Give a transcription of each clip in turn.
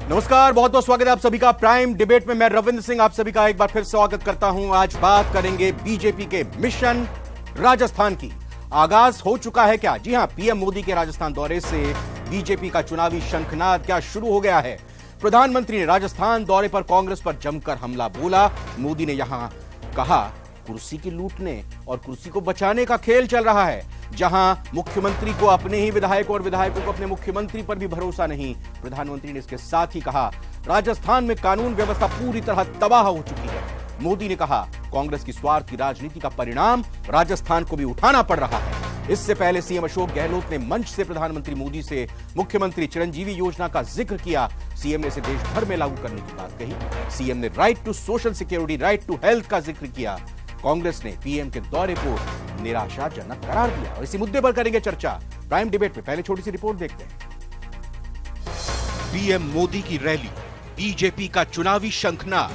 नमस्कार, बहुत बहुत स्वागत है आप सभी का प्राइम डिबेट में। मैं रविंद्र सिंह आप सभी का एक बार फिर स्वागत करता हूं। आज बात करेंगे बीजेपी के मिशन राजस्थान की। आगाज हो चुका है क्या? जी हां, पीएम मोदी के राजस्थान दौरे से बीजेपी का चुनावी शंखनाद क्या शुरू हो गया है। प्रधानमंत्री ने राजस्थान दौरे पर कांग्रेस पर जमकर हमला बोला। मोदी ने यहां कहा कुर्सी की लूटने और कुर्सी को बचाने का खेल चल रहा है। जहां मुख्यमंत्री को अपने ही विधायकों और विधायकों को अपने मुख्यमंत्री पर भी भरोसा नहीं। प्रधानमंत्री ने इसके साथ ही कहा राजस्थान में कानून व्यवस्था पूरी तरह तबाह हो चुकी है। मोदी ने कहा कांग्रेस की स्वार्थ की राजनीति का परिणाम राजस्थान को भी उठाना पड़ रहा है। इससे पहले सीएम अशोक गहलोत ने मंच से प्रधानमंत्री मोदी से मुख्यमंत्री चिरंजीवी योजना का जिक्र किया। सीएम ने इसे देश भर में लागू करने की बात कही। सीएम ने right to social security, right to health का जिक्र किया। कांग्रेस ने पीएम के दौरे को निराशाजनक करार दिया और इसी मुद्दे पर करेंगे चर्चा प्राइम डिबेट में। पहले छोटी सी रिपोर्ट देखते हैं। पीएम मोदी की रैली, बीजेपी का चुनावी शंखनाद।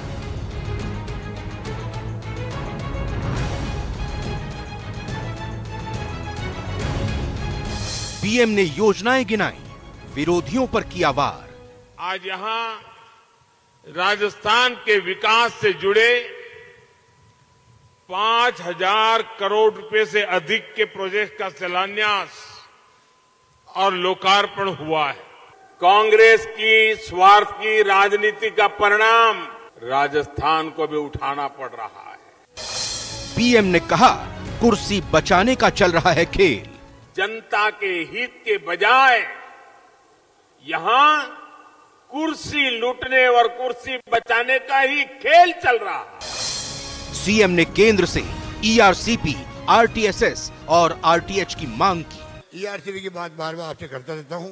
पीएम ने योजनाएं गिनाई, विरोधियों पर किया वार। आज यहां राजस्थान के विकास से जुड़े 5,000 करोड़ रुपए से अधिक के प्रोजेक्ट का शिलान्यास और लोकार्पण हुआ है। कांग्रेस की स्वार्थ की राजनीति का परिणाम राजस्थान को भी उठाना पड़ रहा है। पीएम ने कहा कुर्सी बचाने का चल रहा है खेल। जनता के हित के बजाय यहां कुर्सी लूटने और कुर्सी बचाने का ही खेल चल रहा है। सीएम ने केंद्र से ईआरसीपी, आरटीएसएस और आरटीएच की मांग की। ईआरसीपी की बात बार बार आपसे करता रहता हूं।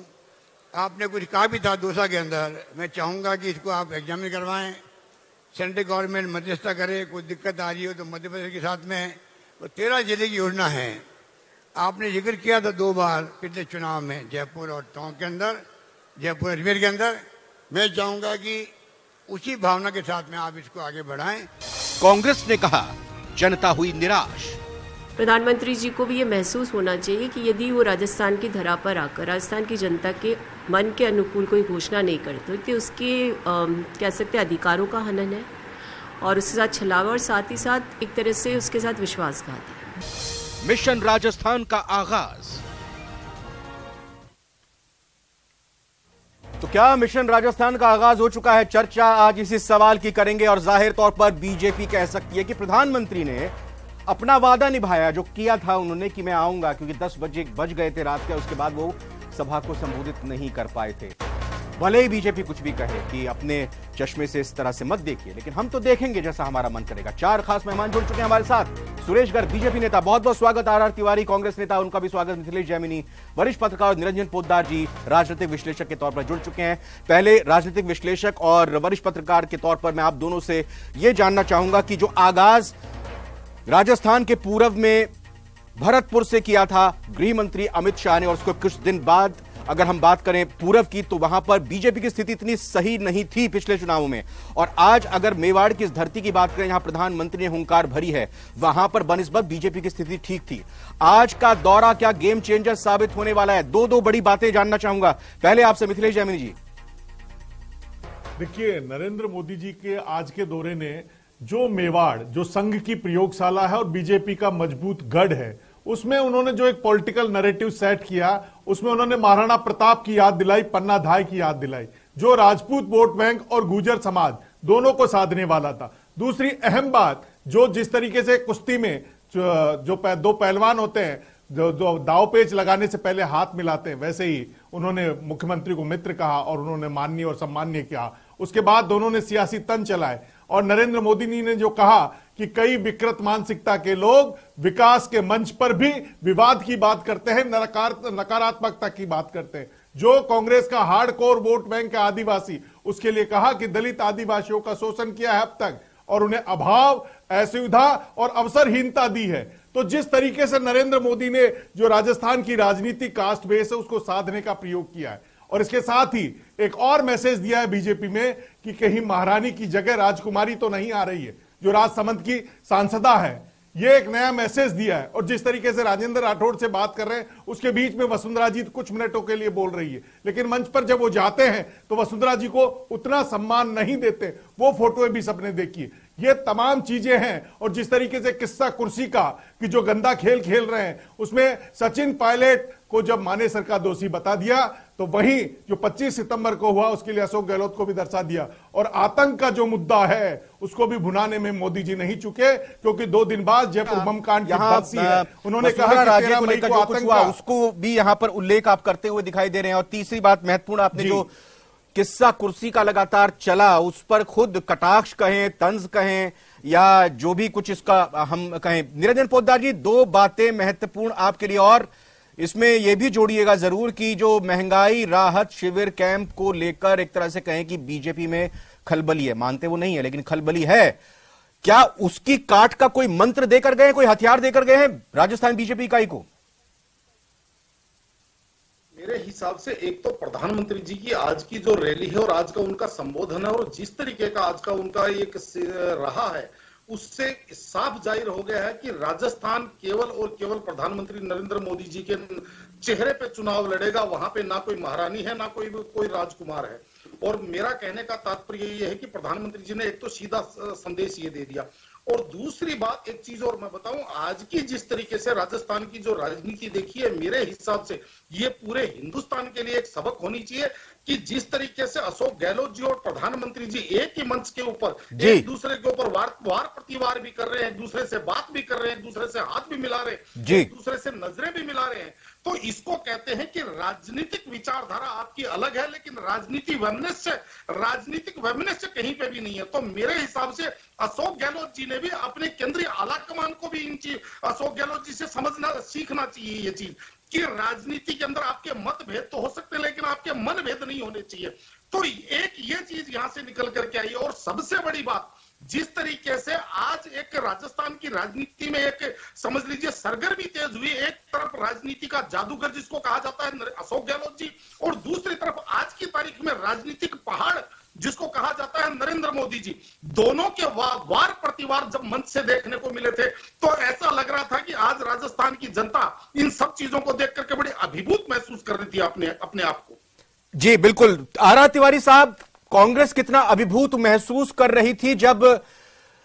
आपने कुछ कहा भी था दोसा के अंदर। मैं चाहूंगा कि इसको आप एग्जामिन करवाएं, सेंट्रल गवर्नमेंट मध्यस्थता करे। कोई दिक्कत आ रही हो तो मध्य प्रदेश के साथ में वो 13 जिले की योजना है। आपने जिक्र किया था 2 बार पिछले चुनाव में, जयपुर और टोंक के अंदर, जयपुर अजमेर के अंदर। मैं चाहूंगा कि उसी भावना के साथ में आप इसको आगे बढ़ाएं। कांग्रेस ने कहा जनता हुई निराश। प्रधानमंत्री जी को भी ये महसूस होना चाहिए कि यदि वो राजस्थान की धरा पर आकर राजस्थान की जनता के मन के अनुकूल कोई घोषणा नहीं करते तो उसके कह सकते अधिकारों का हनन है और उसके साथ छलावा और साथ ही साथ एक तरह से उसके साथ विश्वासघात है। मिशन राजस्थान का आगाज। तो क्या मिशन राजस्थान का आगाज हो चुका है? चर्चा आज इसी सवाल की करेंगे और जाहिर तौर पर बीजेपी कह सकती है कि प्रधानमंत्री ने अपना वादा निभाया जो किया था उन्होंने कि मैं आऊंगा, क्योंकि 10 बज गए थे रात के। उसके बाद वो सभा को संबोधित नहीं कर पाए थे। भले ही बीजेपी कुछ भी कहे कि अपने चश्मे से इस तरह से मत देखिए, लेकिन हम तो देखेंगे जैसा हमारा मन करेगा। 4 खास मेहमान जुड़ चुके हैं हमारे साथ। सुरेश गर्ग बीजेपी नेता, बहुत बहुत स्वागत। आर तिवारी कांग्रेस नेता, उनका भी स्वागत। मिथिलेश जैमिनी वरिष्ठ पत्रकार, निरंजन पोद्दार जी राजनीतिक विश्लेषक के तौर पर जुड़ चुके हैं। पहले राजनीतिक विश्लेषक और वरिष्ठ पत्रकार के तौर पर मैं आप दोनों से यह जानना चाहूंगा कि जो आगाज राजस्थान के पूर्व में भरतपुर से किया था गृह मंत्री अमित शाह ने, और उसको कुछ दिन बाद अगर हम बात करें पूर्व की तो वहां पर बीजेपी की स्थिति इतनी सही नहीं थी पिछले चुनावों में। और आज अगर मेवाड़ की इस धरती की बात करें, यहां प्रधानमंत्री ने हुंकार भरी है, वहां पर बनिस्बत बीजेपी की स्थिति ठीक थी। आज का दौरा क्या गेम चेंजर साबित होने वाला है? दो बड़ी बातें जानना चाहूंगा। पहले आपसे मिथिलेश जैमिनी जी। देखिए, नरेंद्र मोदी जी के आज के दौरे ने जो मेवाड़, जो संघ की प्रयोगशाला है और बीजेपी का मजबूत गढ़ है, उसमें उन्होंने जो एक पॉलिटिकल नैरेटिव सेट किया, उसमें उन्होंने महाराणा प्रताप की याद दिलाई, पन्ना धाय की याद दिलाई, जो राजपूत वोट बैंक और गुर्जर समाज दोनों को साधने वाला था। दूसरी अहम बात, जो जिस तरीके से कुश्ती में जो 2 पहलवान होते हैं जो दाव पेच लगाने से पहले हाथ मिलाते हैं, वैसे ही उन्होंने मुख्यमंत्री को मित्र कहा और उन्होंने माननीय और सम्माननीय किया। उसके बाद दोनों ने सियासी तंज चलाए और नरेंद्र मोदी ने जो कहा कि कई विकृत मानसिकता के लोग विकास के मंच पर भी विवाद की बात करते हैं, नकारात्मकता की बात करते हैं। जो कांग्रेस का हार्डकोर वोट बैंक है आदिवासी, उसके लिए कहा कि दलित आदिवासियों का शोषण किया है अब तक और उन्हें अभाव, असुविधा और अवसरहीनता दी है। तो जिस तरीके से नरेंद्र मोदी ने जो राजस्थान की राजनीति कास्ट बेस है उसको साधने का प्रयोग किया है, और इसके साथ ही एक और मैसेज दिया है बीजेपी में कि कहीं महारानी की जगह राजकुमारी तो नहीं आ रही है। जो राजसमंद की सांसदा है, ये एक नया मैसेज दिया है। और जिस तरीके से राजेंद्र राठौड़ से बात कर रहे हैं, उसके बीच में वसुंधरा जी कुछ मिनटों के लिए बोल रही है, लेकिन मंच पर जब वो जाते हैं तो वसुंधरा जी को उतना सम्मान नहीं देते। वो फोटो भी सबने देखी। ये तमाम चीजें हैं। और जिस तरीके से किस्सा कुर्सी का कि जो गंदा खेल खेल रहे हैं, उसमें सचिन पायलट को जब मानेसर का दोषी बता दिया, तो वहीं जो 25 सितंबर को हुआ उसके लिए अशोक गहलोत को भी दर्शा दिया। और आतंक का जो मुद्दा है उसको भी भुनाने में मोदी जी नहीं चुके, क्योंकि 2 दिन बाद जयपुर बम कांड की बरसी है। उन्होंने कहा कि 13 मई को आतंक हुआ, उसको भी यहां पर उल्लेख आप करते हुए दिखाई दे रहे हैं। और तीसरी बात महत्वपूर्ण, आपने जो किस्सा कुर्सी का लगातार चला, उस पर खुद कटाक्ष कहें, तंज कहें, या जो भी कुछ इसका हम कहें, निरंजन पोद्दार जी 2 बातें महत्वपूर्ण आपके लिए, और इसमें यह भी जोड़िएगा जरूर कि जो महंगाई राहत शिविर कैंप को लेकर एक तरह से कहें कि बीजेपी में खलबली है, मानते वो नहीं है लेकिन खलबली है, क्या उसकी काट का कोई मंत्र देकर गए, कोई हथियार देकर गए हैं राजस्थान बीजेपी इकाई को? मेरे हिसाब से एक तो प्रधानमंत्री जी की आज की जो रैली है और आज का उनका संबोधन है और जिस तरीके का आज का उनका एक रहा है, उससे साफ जाहिर हो गया है कि राजस्थान केवल और केवल प्रधानमंत्री नरेंद्र मोदी जी के चेहरे पे चुनाव लड़ेगा। वहां पे ना कोई महारानी है, ना कोई राजकुमार है। और मेरा कहने का तात्पर्य ये है कि प्रधानमंत्री जी ने एक तो सीधा संदेश ये दे दिया, और दूसरी बात एक चीज और मैं बताऊं, आज की जिस तरीके से राजस्थान की जो राजनीति देखी है, मेरे हिसाब से ये पूरे हिंदुस्तान के लिए एक सबक होनी चाहिए कि जिस तरीके से अशोक गहलोत जी और प्रधानमंत्री जी एक ही मंच के ऊपर एक दूसरे के ऊपर वार प्रतिवार भी कर रहे हैं, एक दूसरे से बात भी कर रहे हैं, एक दूसरे से हाथ भी मिला रहे हैं, एक दूसरे से नजरें भी मिला रहे हैं, तो इसको कहते हैं कि राजनीतिक विचारधारा आपकी अलग है, लेकिन राजनीतिक वैमनस्य कहीं पे भी नहीं है। तो मेरे हिसाब से अशोक गहलोत जी ने भी अपने केंद्रीय आला कमान को भी अशोक गहलोत जी से समझना सीखना चाहिए ये चीज कि राजनीति के अंदर आपके मतभेद तो हो सकते हैं, लेकिन आपके मनभेद नहीं होने चाहिए। तो एक ये चीज यहां से निकल करके आई। और सबसे बड़ी बात, जिस तरीके से आज एक राजस्थान की राजनीति में एक समझ लीजिए सरगर्मी तेज हुई, एक तरफ राजनीति का जादूगर जिसको कहा जाता है अशोक गहलोत जी, और दूसरी तरफ आज की तारीख में राजनीतिक पहाड़ जिसको कहा जाता है नरेंद्र मोदी जी, दोनों के वार प्रतिवार जब मंच से देखने को मिले थे, तो ऐसा लग रहा था कि आज राजस्थान की जनता इन सब चीजों को देख करके बड़ी अभिभूत महसूस कर रही थी अपने आप को। जी बिल्कुल। आर तिवारी साहब, कांग्रेस कितना अभिभूत महसूस कर रही थी जब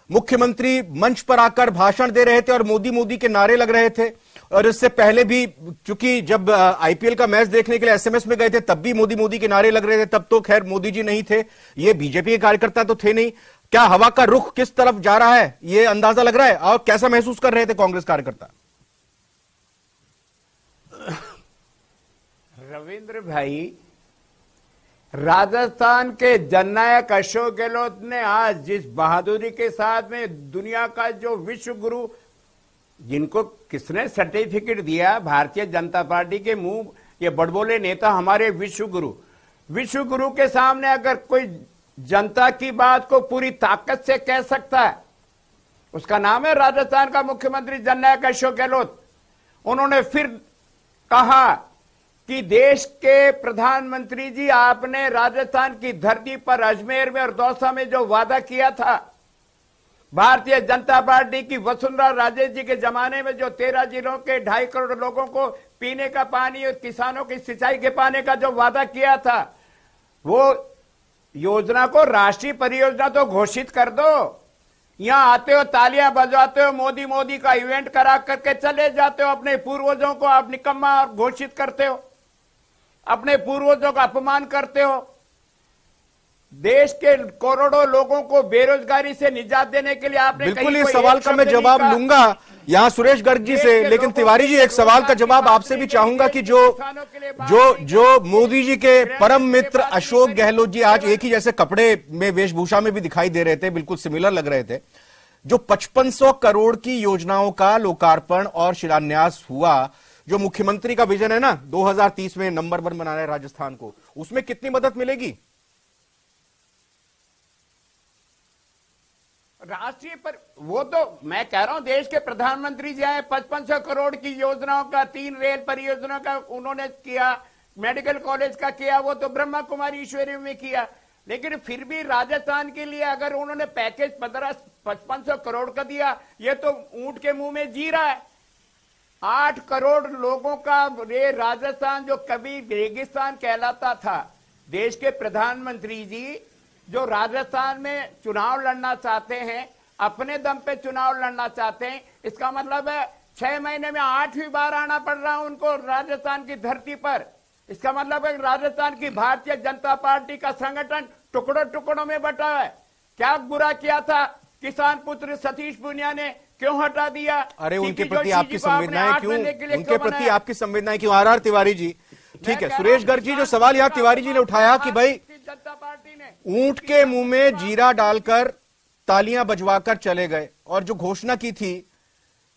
मुख्यमंत्री मंच पर आकर भाषण दे रहे थे और मोदी मोदी के नारे लग रहे थे? और इससे पहले भी, क्योंकि जब आईपीएल का मैच देखने के लिए एसएमएस में गए थे तब भी मोदी मोदी के नारे लग रहे थे, तब तो खैर मोदी जी नहीं थे, ये बीजेपी के कार्यकर्ता तो थे नहीं। क्या हवा का रुख किस तरफ जा रहा है ये अंदाजा लग रहा है, और कैसा महसूस कर रहे थे कांग्रेस कार्यकर्ता? रविंद्र भाई, राजस्थान के जननायक अशोक गहलोत ने आज जिस बहादुरी के साथ में दुनिया का जो विश्व गुरु, जिनको किसने सर्टिफिकेट दिया, भारतीय जनता पार्टी के मुंह ये बड़बोले नेता हमारे विश्व गुरु के सामने अगर कोई जनता की बात को पूरी ताकत से कह सकता है, उसका नाम है राजस्थान का मुख्यमंत्री जननायक अशोक गहलोत। उन्होंने फिर कहा कि देश के प्रधानमंत्री जी, आपने राजस्थान की धरती पर अजमेर में और दौसा में जो वादा किया था, भारतीय जनता पार्टी की वसुंधरा राजे जी के जमाने में जो 13 जिलों के 2.5 करोड़ लोगों को पीने का पानी और किसानों की सिंचाई के पानी का जो वादा किया था, वो योजना को राष्ट्रीय परियोजना तो घोषित कर दो। यहां आते हो, तालियां बजाते हो, मोदी मोदी का इवेंट करा करके चले जाते हो, अपने पूर्वजों को आप निकम्मा घोषित करते हो, अपने पूर्वजों का अपमान करते हो। देश के करोड़ों लोगों को बेरोजगारी से निजात देने के लिए आपने बिल्कुल इस सवाल का मैं जवाब लूंगा यहां सुरेश गर्ग जी से, लेकिन तिवारी जी एक सवाल का जवाब आपसे भी चाहूंगा कि जो मोदी जी के परम मित्र अशोक गहलोत जी आज एक ही जैसे कपड़े में वेशभूषा में भी दिखाई दे रहे थे, बिल्कुल सिमिलर लग रहे थे, जो 5500 करोड़ की योजनाओं का लोकार्पण और शिलान्यास हुआ, जो मुख्यमंत्री का विजन है ना 2030 में नंबर 1 बनाना है राजस्थान को, उसमें कितनी मदद मिलेगी? राष्ट्रीय पर वो तो मैं कह रहा हूं, देश के प्रधानमंत्री जी आए, 5500 करोड़ की योजनाओं का, 3 रेल परियोजना का उन्होंने किया, मेडिकल कॉलेज का किया, वो तो ब्रह्मा कुमारी ईश्वरी में किया। लेकिन फिर भी राजस्थान के लिए अगर उन्होंने पैकेज 1500-5500 करोड़ का दिया, ये तो ऊंट के मुंह में जीरा है। 8 करोड़ लोगों का ये राजस्थान जो कभी रेगिस्तान कहलाता था, देश के प्रधानमंत्री जी जो राजस्थान में चुनाव लड़ना चाहते हैं, अपने दम पे चुनाव लड़ना चाहते हैं, इसका मतलब है 6 महीने में 8वीं बार आना पड़ रहा है उनको राजस्थान की धरती पर। इसका मतलब है राजस्थान की भारतीय जनता पार्टी का संगठन टुकड़ों टुकड़ों में बटा है। क्या बुरा किया था किसान पुत्र सतीश पूनिया ने, क्यों हटा दिया? अरे उनके प्रति आपकी संवेदनाएं क्यों, उनके प्रति आपकी संवेदनाएं क्यों? आर तिवारी जी, ठीक है। सुरेश गर्ग जी, जो सवाल यहाँ तिवारी जी ने उठाया कि भाई जनता पार्टी ने ऊंट के मुंह में जीरा डालकर तालियां बजवाकर चले गए, और जो घोषणा की थी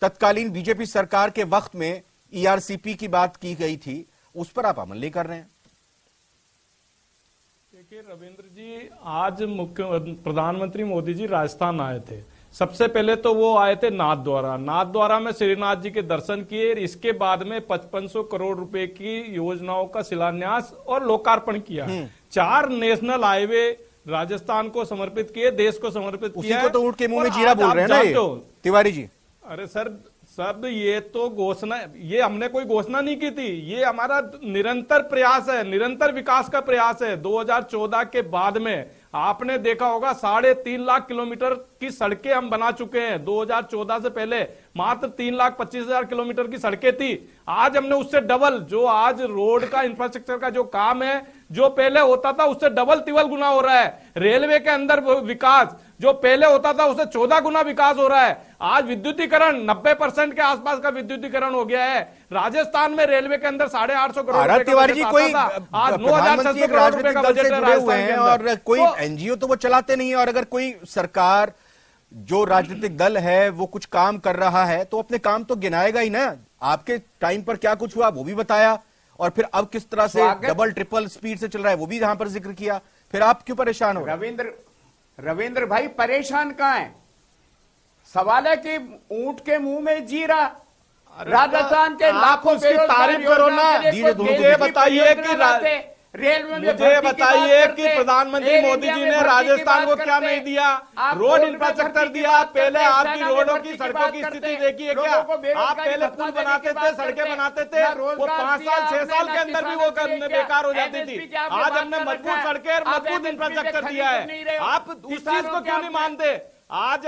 तत्कालीन बीजेपी सरकार के वक्त में ईआरसीपी की बात की गई थी, उस पर आप अमल नहीं कर रहे हैं। देखिए रविंद्र जी, आज प्रधानमंत्री मोदी जी राजस्थान आए थे। सबसे पहले तो वो आए थे नाथद्वारा में श्रीनाथ जी के दर्शन किए। इसके बाद में 5500 करोड़ रुपए की योजनाओं का शिलान्यास और लोकार्पण किया। 4 नेशनल हाईवे राजस्थान को समर्पित किए, देश को समर्पित किया। उसी को तो ऊंट के मुंह में जीरा बोल रहे हैं ना ये तिवारी जी। अरे सर ये तो घोषणा, ये हमने कोई घोषणा नहीं की थी, ये हमारा निरंतर प्रयास है, निरंतर विकास का प्रयास है। 2014 के बाद में आपने देखा होगा 3.5 लाख किलोमीटर की सड़कें हम बना चुके हैं। 2014 से पहले मात्र 3,25,000 किलोमीटर की सड़कें थी। आज हमने उससे डबल, जो आज रोड का इंफ्रास्ट्रक्चर का जो काम है, जो पहले होता था उससे डबल तिबल गुना हो रहा है। रेलवे के अंदर विकास जो पहले होता था उससे 14 गुना विकास हो रहा है। आज विद्युतीकरण 90% के आसपास का विद्युतीकरण हो गया है। राजस्थान में रेलवे के अंदर 850 करोड़ तिवारी जी, कोई आज 9,600 करोड़ रुपए का बजट जुड़े हुए हैं और कोई एनजीओ तो वो चलाते नहीं है। और अगर कोई सरकार जो राजनीतिक दल है वो कुछ काम कर रहा है तो अपने काम तो गिनाएगा ही ना। आपके टाइम पर क्या कुछ हुआ वो भी बताया, और फिर अब किस तरह से डबल ट्रिपल स्पीड से चल रहा है वो भी यहां पर जिक्र किया। फिर आप क्यों परेशान हो? रविंद्र भाई परेशान कहां है? सवाल है कि ऊंट के मुंह में जीरा, राजस्थान के लाखों तारीफ करो ना। मुझे बताइए कि रेलवे में मुझे बताइए कि प्रधानमंत्री मोदी जी ने राजस्थान को क्या नहीं दिया? रोड इंफ्रास्ट्रक्चर दिया। पहले आपकी रोडों की सड़कों की स्थिति देखिए क्या? आप पहले पुल बनाते थे, सड़कें बनाते थे, वो 5 साल 6 साल के अंदर भी वो बेकार हो जाती थी। आज हमने मजबूत सड़कें और मजबूत इंफ्रास्ट्रक्चर दिया है। आप उस चीज को क्यों नहीं मानते? आज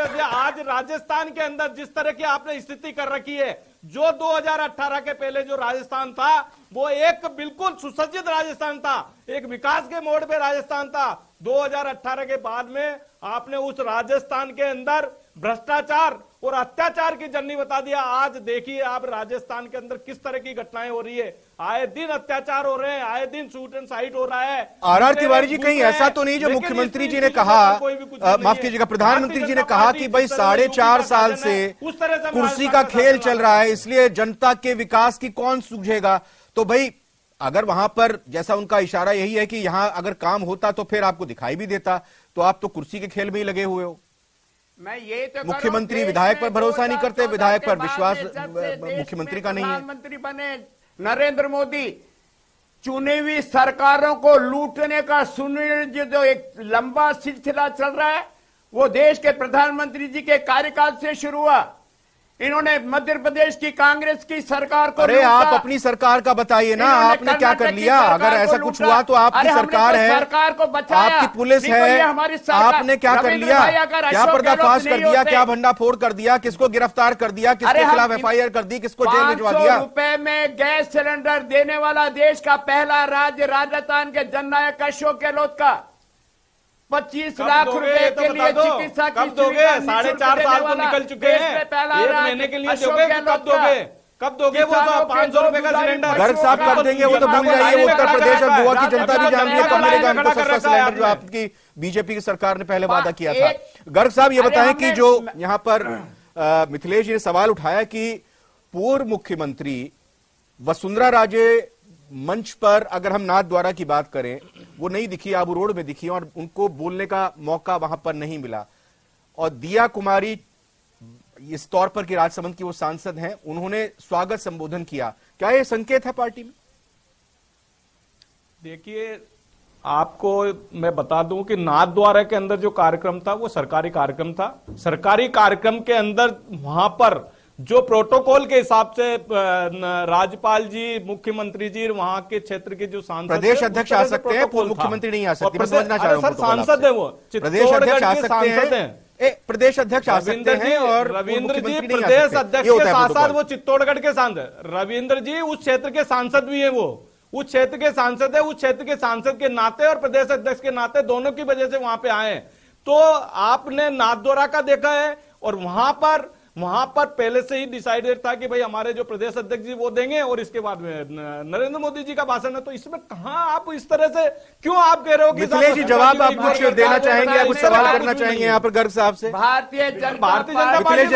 राजस्थान के अंदर जिस तरह की आपने स्थिति कर रखी है, जो 2018 के पहले जो राजस्थान था वो एक बिल्कुल सुसज्जित राजस्थान था, एक विकास के मोड़ पे राजस्थान था। 2018 के बाद में आपने उस राजस्थान के अंदर भ्रष्टाचार और अत्याचार की जर्नी बता दिया। आज देखिए आप राजस्थान के अंदर किस तरह की घटनाएं हो रही है। आए दिन अत्याचार हो रहे हैं, आए दिन शूट एंड साइट हो रहा है। आर तिवारी जी, कहीं ऐसा तो नहीं जो मुख्यमंत्री जी ने कहा, माफ कीजिएगा, प्रधानमंत्री जी ने कहा कि भाई 4.5 साल से कुर्सी का खेल चल रहा है, इसलिए जनता के विकास की कौन सूझेगा? तो भाई अगर वहां पर जैसा उनका इशारा यही है कि यहां अगर काम होता तो फिर आपको दिखाई भी देता, तो आप तो कुर्सी के खेल में ही लगे हुए हो। मैं ये तो मुख्यमंत्री विधायक पर भरोसा नहीं करते, विधायक पर विश्वास मुख्यमंत्री का नहीं है। प्रधानमंत्री बने नरेंद्र मोदी, चुनी हुई सरकारों को लूटने का सुनियोजित जो एक लंबा सिलसिला चल रहा है वो देश के प्रधानमंत्री जी के कार्यकाल से शुरू हुआ। इन्होंने मध्य प्रदेश की कांग्रेस की सरकार को, अरे आप अपनी सरकार का बताइए ना, आपने क्या कर लिया? अगर ऐसा कुछ हुआ तो आपकी सरकार है, सरकार को बचाया, आपकी पुलिस है, आपने क्या कर लिया? क्या पर्दाफाश कर दिया? क्या भंडाफोड़ कर दिया? किसको गिरफ्तार कर दिया? किसके खिलाफ FIR कर दी? किसको जेल भिजवा दिया? ₹500 में गैस सिलेंडर देने वाला देश का पहला राज्य राजस्थान के जननायक अशोक गहलोत का 25 लाख रुपए के लिए चिकित्सा कब दोगे? 4.5 साल तो निकल चुके हैं, 1 महीने के लिए दोगे? कब दोगे? कब दोगे वो 500 रुपए का सिलेंडर? गर्ग साहब कर देंगे, वो तो भूल जाइए। उत्तर प्रदेश और गोवा की जनता भी जानती है कब मिलेगा हमको सस्ता सिलेंडर, जो आपकी बीजेपी की सरकार ने पहले वादा किया था। गर्ग साहब ये बताएं कि जो यहाँ पर मिथिलेश जी ने सवाल उठाया कि पूर्व मुख्यमंत्री वसुंधरा राजे मंच पर, अगर हम नाथद्वारा की बात करें, वो नहीं दिखी, आबू रोड में दिखी और उनको बोलने का मौका वहां पर नहीं मिला। और दिया कुमारी इस तौर पर कि राजसमंद की वो सांसद हैं, उन्होंने स्वागत संबोधन किया। क्या ये संकेत है पार्टी में? देखिए आपको मैं बता दूं कि नाथद्वारा के अंदर जो कार्यक्रम था वो सरकारी कार्यक्रम था। सरकारी कार्यक्रम के अंदर वहां पर जो प्रोटोकॉल के हिसाब से राज्यपाल जी, मुख्यमंत्री जी, वहां के क्षेत्र के जो सांसद, प्रदेश अध्यक्ष आ सकते हैं, पूर्व मुख्यमंत्री नहीं आ सकते। सर सांसद है वो, प्रदेश अध्यक्ष आ सकते हैं, प्रदेश अध्यक्ष आ सकते हैं और रविंद्र जी प्रदेश अध्यक्ष के साथ साथ वो चित्तौड़गढ़ के सांसद, रविंद्र जी उस क्षेत्र के सांसद भी है, वो उस क्षेत्र के सांसद है। उस क्षेत्र के सांसद के नाते और प्रदेश अध्यक्ष के नाते दोनों की वजह से वहां पे आए। तो आपने नाथद्वारा का देखा है और वहां पर पहले से ही डिसाइडेड था कि भाई हमारे जो प्रदेश अध्यक्ष जी वो देंगे और इसके बाद में नरेंद्र मोदी जी का भाषण है। तो इसमें कहां आप इस तरह से क्यों आप कह रहे हो कि मिथिलेश जी जवाब आप कुछ देना चाहेंगे या कुछ सवाल करना चाहेंगे यहाँ पर गर्ग साहब से? भारतीय जनता पार्टी तो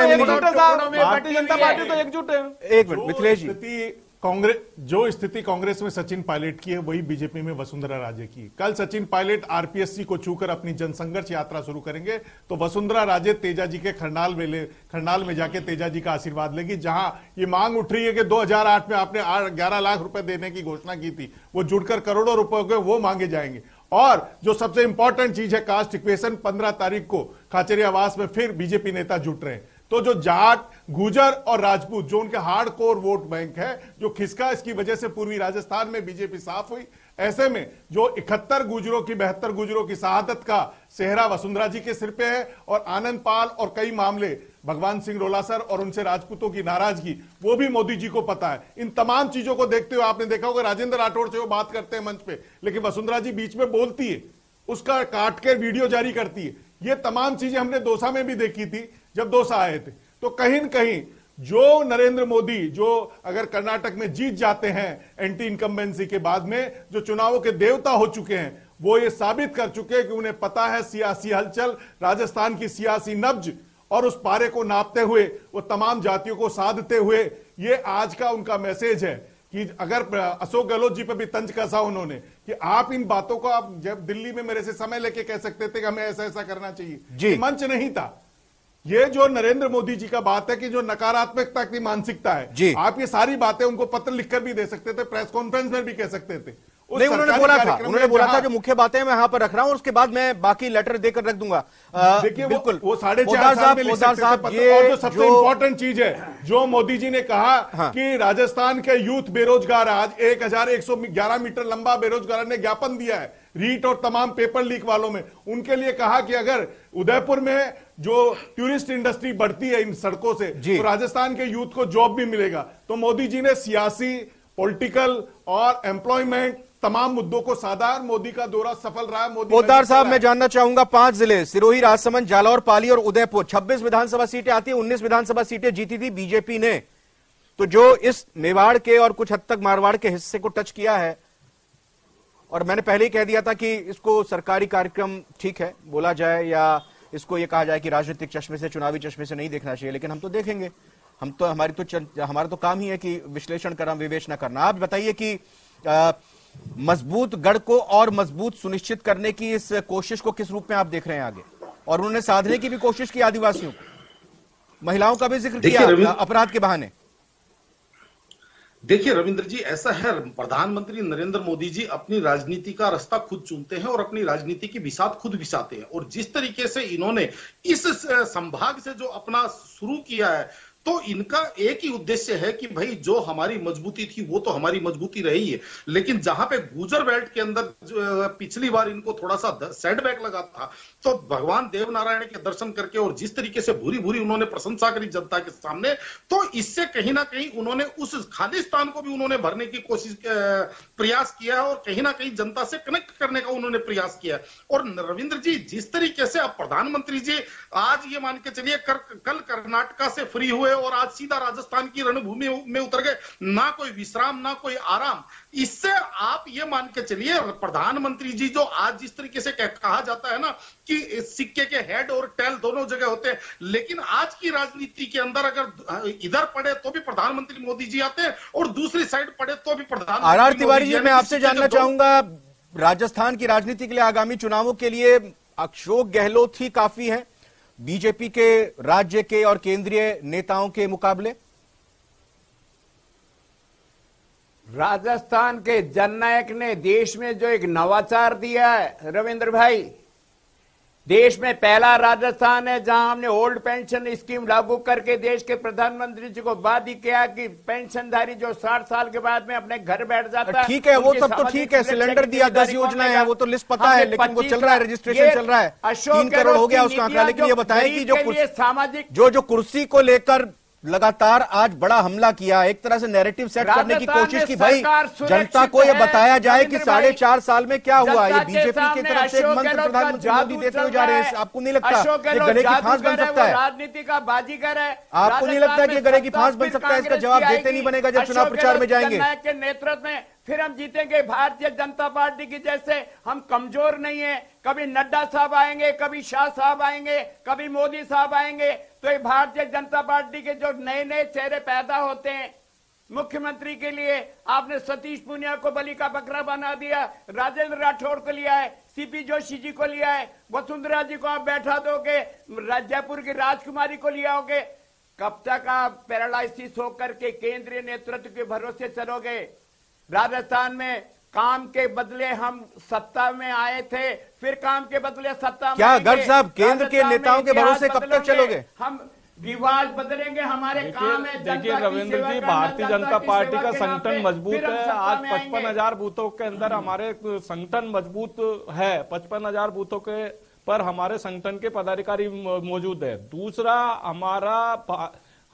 एकजुट है साहब, भारतीय जनता पार्टी तो एकजुट है। एक मिनट मिथिलेश जी, कांग्रेस जो स्थिति कांग्रेस में सचिन पायलट की है वही बीजेपी में वसुंधरा राजे की। कल सचिन पायलट आरपीएससी को छूकर अपनी जनसंघर्ष यात्रा शुरू करेंगे तो वसुंधरा राजे तेजा जी के खरनाल में जाके तेजा जी का आशीर्वाद लेगी। जहां ये मांग उठ रही है कि 2008 में आपने 11 लाख रुपए देने की घोषणा की थी, वो जुड़कर करोड़ों रुपए के वो मांगे जाएंगे। और जो सबसे इंपॉर्टेंट चीज है कास्ट इक्वेशन, 15 तारीख को खाचरिया आवास में फिर बीजेपी नेता जुट रहे हैं। तो जो जाट, गुजर और राजपूत जो उनके हार्ड कोर वोट बैंक है, जो खिसका इसकी वजह से पूर्वी राजस्थान में बीजेपी साफ हुई। ऐसे में जो 71 गुजरों की 72 गुजरों की शहादत का सेहरा वसुंधरा जी के सिर पे है और आनंद पाल और कई मामले भगवान सिंह रोलासर और उनसे राजपूतों की नाराजगी वो भी मोदी जी को पता है। इन तमाम चीजों को देखते हुए आपने देखा होगा राजेंद्र राठौड़ से वो बात करते हैं मंच पे, लेकिन वसुंधरा जी बीच में बोलती है, उसका काट के वीडियो जारी करती है। ये तमाम चीजें हमने दौसा में भी देखी थी जब दौसा आए थे। तो कहीं न कहीं जो नरेंद्र मोदी जो अगर कर्नाटक में जीत जाते हैं एंटी इनकम्बेंसी के बाद में, जो चुनावों के देवता हो चुके हैं, वो ये साबित कर चुके हैं कि उन्हें पता है सियासी हलचल, राजस्थान की सियासी नब्ज और उस पारे को नापते हुए, वो तमाम जातियों को साधते हुए, ये आज का उनका मैसेज है कि अगर अशोक गहलोत जी पे भी तंज कसा उन्होंने कि आप इन बातों को आप जब दिल्ली में मेरे से समय लेके कह सकते थे कि हमें ऐसा ऐसा करना चाहिए, मंच नहीं था। ये जो नरेंद्र मोदी जी का बात है कि जो नकारात्मकता की मानसिकता है, आप ये सारी बातें उनको पत्र लिखकर भी दे सकते थे, प्रेस कॉन्फ्रेंस में भी कह सकते थे। नहीं, उन्होंने बोला था जो मुख्य बातें मैं यहां पर रख रहा हूं, उसके बाद मैं बाकी लेटर देकर रख दूंगा। देखिए बिल्कुल वो 4.5 साल में लिख सकते थे। और जो सबसे इंपॉर्टेंट चीज है जो मोदी जी ने कहा कि राजस्थान के यूथ बेरोजगार, आज 1111 मीटर लंबा बेरोजगार ने ज्ञापन दिया है रीट और तमाम पेपर लीक वालों में। उनके लिए कहा कि अगर उदयपुर में जो टूरिस्ट इंडस्ट्री बढ़ती है इन सड़कों से, तो राजस्थान के यूथ को जॉब भी मिलेगा। तो मोदी जी ने सियासी, पॉलिटिकल और एम्प्लॉयमेंट तमाम मुद्दों को साधा। मोदी का दौरा सफल रहा। मोदी पोद्दार साहब, मैं जानना चाहूंगा 5 जिले सिरोही, राजसमंद, जालौर, पाली और उदयपुर, 26 विधानसभा सीटें आती है, 19 विधानसभा सीटें जीती थी बीजेपी ने। तो जो इस मेवाड़ के और कुछ हद तक मारवाड़ के हिस्से को टच किया है, और मैंने पहले ही कह दिया था कि इसको सरकारी कार्यक्रम ठीक है बोला जाए या इसको ये कहा जाए कि राजनीतिक चश्मे से, चुनावी चश्मे से नहीं देखना चाहिए, लेकिन हम तो देखेंगे। हमारा तो काम ही है कि विश्लेषण करना, विवेचना करना। आप बताइए कि मजबूत गढ़ को और मजबूत सुनिश्चित करने की इस कोशिश को किस रूप में आप देख रहे हैं आगे? और उन्होंने साधने की भी कोशिश की आदिवासियों को, महिलाओं का भी जिक्र किया अपराध के बहाने। देखिए रविंद्र जी, ऐसा है, प्रधानमंत्री नरेंद्र मोदी जी अपनी राजनीति का रास्ता खुद चुनते हैं और अपनी राजनीति की बिसात खुद बिसाते हैं। और जिस तरीके से इन्होंने इस संभाग से जो अपना शुरू किया है, तो इनका एक ही उद्देश्य है कि भाई जो हमारी मजबूती थी वो तो हमारी मजबूती रही है, लेकिन जहां पे गुजर बेल्ट के अंदर पिछली बार इनको थोड़ा सा सेटबैक लगा था, तो भगवान देव नारायण के दर्शन करके और जिस तरीके से भूरी भूरी उन्होंने प्रशंसा करी जनता के सामने, तो इससे कहीं ना कहीं उन्होंने उस खाली स्थान को भी उन्होंने भरने की कोशिश प्रयास किया है और कहीं ना कहीं जनता से कनेक्ट करने का उन्होंने प्रयास किया है। और रविंद्र जी, जिस तरीके से अब प्रधानमंत्री जी आज ये मान के चलिए कल कर्नाटका से फ्री हुए और आज सीधा राजस्थान की रणभूमि में उतर गए, ना कोई विश्राम ना कोई आराम। इससे आप ये मान के चलिए प्रधानमंत्री जी जो आज जिस तरीके से कहा जाता है ना कि सिक्के के हेड और टेल दोनों जगह होते हैं, लेकिन आज की राजनीति के अंदर अगर इधर पड़े तो भी प्रधानमंत्री मोदी जी आते हैं और दूसरी साइड पड़े तो भी प्रधानमंत्री। आर तिवारी जी, मैं आपसे जानना चाहूंगा, राजस्थान की राजनीति के लिए, आगामी चुनावों के लिए अशोक गहलोत ही काफी है बीजेपी के राज्य के और केंद्रीय नेताओं के मुकाबले? राजस्थान के जननायक ने देश में जो एक नवाचार दिया है रविंद्र भाई, देश में पहला राजस्थान है जहां हमने ओल्ड पेंशन स्कीम लागू करके देश के प्रधानमंत्री जी को वादा किया कि पेंशनधारी जो 60 साल के बाद में अपने घर बैठ जाता है। ठीक है, वो सब तो ठीक है, सिलेंडर दिया, 10 योजनाएं हैं, वो तो लिस्ट पता है, लेकिन वो चल रहा है, रजिस्ट्रेशन चल रहा है, 3 करोड़ हो गया उसका आंकड़ा। लेकिन ये बताएं कि जो सामाजिक जो कुर्सी को लेकर लगातार आज बड़ा हमला किया, एक तरह से नैरेटिव सेट करने की कोशिश की, भाई जनता को यह बताया जाए कि 4.5 साल में क्या हुआ। ये बीजेपी की तरफ से एक मंत्र प्रधानमंत्री मोदी देते हुए जा रहे हैं। आपको नहीं लगता ये गले की फांस बन सकता है? राजनीति का बाजीगर है। आपको नहीं लगता कि ये गले की फांस बन सकता है? इसका जवाब देते नहीं बनेगा जब चुनाव प्रचार में जाएंगे। के नेतृत्व में फिर हम जीतेंगे। भारतीय जनता पार्टी की जैसे हम कमजोर नहीं है, कभी नड्डा साहब आएंगे, कभी शाह साहब आएंगे, कभी मोदी साहब आएंगे, तो ये भारतीय जनता पार्टी के जो नए नए चेहरे पैदा होते हैं। मुख्यमंत्री के लिए आपने सतीश पूनिया को बलि का बकरा बना दिया, राजेंद्र राठौड़ को लिया है, सीपी जोशी जी को लिया है, वसुंधरा जी को आप बैठा दोगे, जयपुर की राजकुमारी को लिया होगे। कब तक आप पैरालाइसिस होकर के केंद्रीय नेतृत्व के भरोसे चलोगे? राजस्थान में काम के बदले हम सत्ता में आए थे, फिर काम के बदले सत्ता में क्या गर्ग साहब केंद्र के नेताओं के भरोसे कब तक चलोगे? हम रिवाज बदलेंगे, हमारे काम है। देखिए रविंद्र जी, भारतीय जनता पार्टी का संगठन मजबूत है। आज 55,000 बूथों के अंदर हमारे संगठन मजबूत है। 55,000 बूथों के पर हमारे संगठन के पदाधिकारी मौजूद है। दूसरा,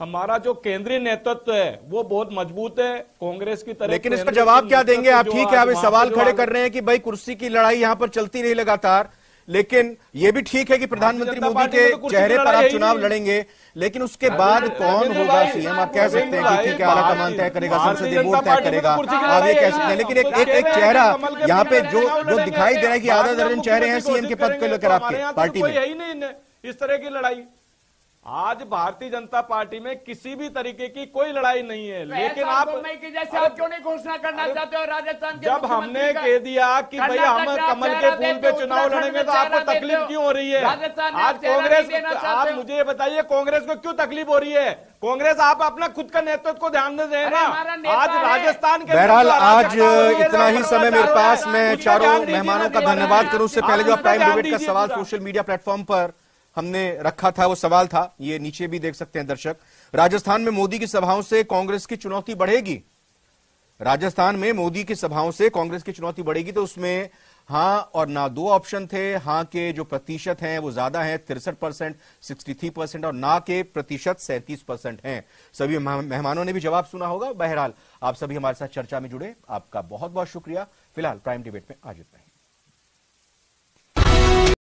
हमारा जो केंद्रीय नेतृत्व है वो बहुत मजबूत है कांग्रेस की तरह। लेकिन इसका जवाब क्या देंगे आप? ठीक है, आप सवाल खड़े कर रहे हैं कि भाई कुर्सी की लड़ाई यहां पर चलती रही लगातार, लेकिन ये भी ठीक है कि प्रधानमंत्री मोदी के चेहरे पर आप चुनाव लड़ेंगे, लेकिन उसके बाद कौन होगा सीएम? आप कह सकते हैं कि ठीक है, आलाकमान तय करेगा, संसदीय बोर्ड तय करेगा, आप ये कह सकते हैं। लेकिन एक चेहरा यहाँ पे जो दिखाई दे रहा है कि आधा दर्जन चेहरे हैं सीएम के पद को लेकर आपके पार्टी में। यही नहीं इस तरह की लड़ाई आज भारतीय जनता पार्टी में किसी भी तरीके की कोई लड़ाई नहीं है। लेकिन आप जैसे आप क्यों नहीं घोषणा करना चाहते हो राजस्थान के? जब हमने कह दिया कि भाई हम कमल के फूल पे चुनाव लड़ेंगे तो आपको तकलीफ क्यों हो रही है? आज कांग्रेस, आप मुझे ये बताइए कांग्रेस को क्यों तकलीफ हो रही है? कांग्रेस आप अपना खुद का नेतृत्व को ध्यान दें ना। आज राजस्थान के बहरहाल आज इतना ही समय मेरे पास, मैं चारों मेहमानों का धन्यवाद करूं। उससे पहले जो प्राइम डिबेट का सवाल सोशल मीडिया प्लेटफॉर्म पर हमने रखा था, वो सवाल था, ये नीचे भी देख सकते हैं दर्शक, राजस्थान में मोदी की सभाओं से कांग्रेस की चुनौती बढ़ेगी? राजस्थान में मोदी की सभाओं से कांग्रेस की चुनौती बढ़ेगी? तो उसमें हां और ना 2 ऑप्शन थे। हां के जो प्रतिशत हैं वो ज्यादा है, 63%, 63%, और ना के प्रतिशत 37% हैं। सभी मेहमानों ने भी जवाब सुना होगा। बहरहाल आप सभी हमारे साथ चर्चा में जुड़े, आपका बहुत बहुत शुक्रिया। फिलहाल प्राइम डिबेट में आज इतना ही।